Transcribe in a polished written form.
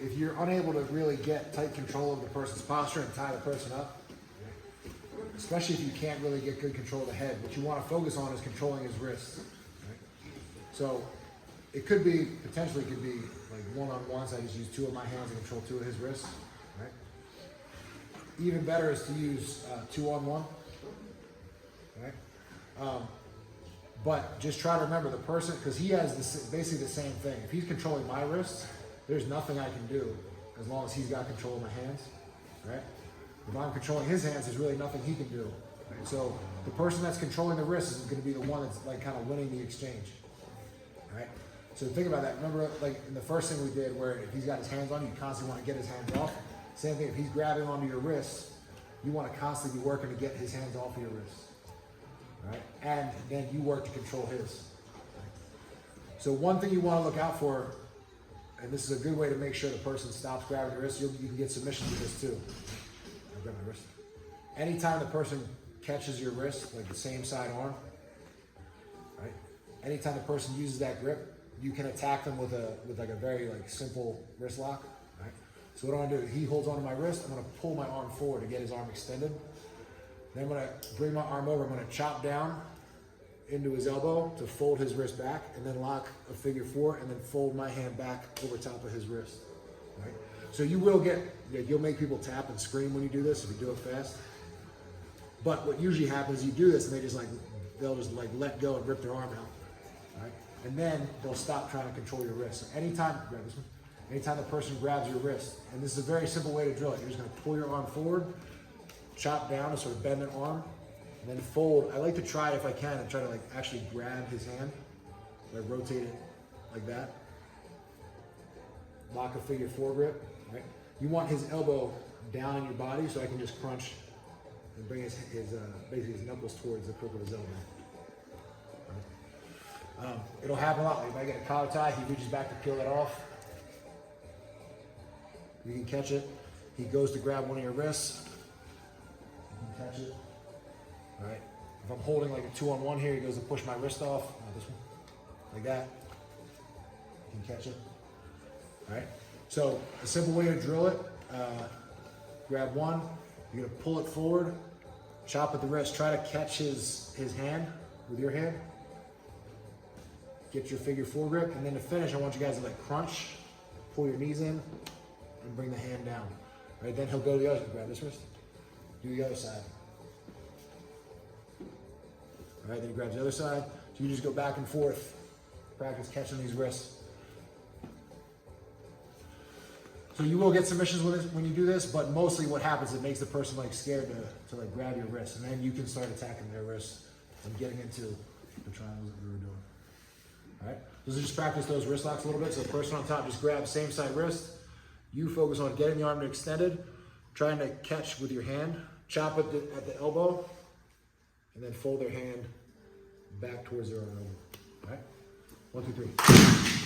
if you're unable to really get tight control of the person's posture and tie the person up, especially if you can't really get good control of the head, what you want to focus on is controlling his wrists. Right? So it could be, potentially could be like one-on-one, so I just use two of my hands and control two of his wrists. Right? Even better is to use two-on-one. Right? But just try to remember the person, because he has basically the same thing. If he's controlling my wrists, there's nothing I can do as long as he's got control of my hands, right? If I'm controlling his hands, there's really nothing he can do. Right? So the person that's controlling the wrists is going to be the one that's like kind of winning the exchange, right? So think about that. Remember, like in the first thing we did, where if he's got his hands on you, you constantly want to get his hands off. Same thing, if he's grabbing onto your wrists, you want to constantly be working to get his hands off of your wrists. Right? And then you work to control his. Right? So one thing you want to look out for, and this is a good way to make sure the person stops grabbing your wrist, you can get submissions with this too. I'll grab my wrist. Anytime the person catches your wrist, like the same side arm, right? Anytime the person uses that grip, you can attack them with like a very like simple wrist lock. Right? So what I'm gonna do, he holds onto my wrist, I'm gonna pull my arm forward to get his arm extended. Then I'm going to bring my arm over, I'm going to chop down into his elbow to fold his wrist back, and then lock a figure four, and then fold my hand back over top of his wrist. Right? So you will get, you'll make people tap and scream when you do this if you do it fast. But what usually happens, you do this and they'll just let go and rip their arm out. Right? And then they'll stop trying to control your wrist. So anytime, grab this one, anytime the person grabs your wrist, and this is a very simple way to drill it, you're just going to pull your arm forward, chop down to sort of bend an arm, and then fold. I like to try, if I can, and try to like actually grab his hand, like rotate it like that. Lock a figure four grip, right? You want his elbow down in your body so I can just crunch and bring basically his knuckles towards the crook of his elbow. Right? It'll happen a lot. Like if I get a collar tie, he reaches back to peel that off. You can catch it. He goes to grab one of your wrists. Catch it. All right. If I'm holding like a two-on-one here, he goes to push my wrist off. This one, like that. You can catch it. All right. So a simple way to drill it: grab one. You're gonna pull it forward, chop at the wrist. Try to catch his hand with your hand. Get your figure four grip, and then to finish, I want you guys to like crunch, pull your knees in, and bring the hand down. All right. Then he'll go to the other. Grab this wrist. Do the other side. All right, then he grabs the other side. So you just go back and forth, practice catching these wrists. So you will get submissions with this when you do this, but mostly what happens, it makes the person like scared to like grab your wrist, and then you can start attacking their wrists and getting into the triangles that we were doing. All right, so just practice those wrist locks a little bit. So the person on top just grabs same side wrist. You focus on getting the arm extended, trying to catch with your hand, chop at the elbow, and then fold their hand back towards their own elbow. All right? 1, 2, 3.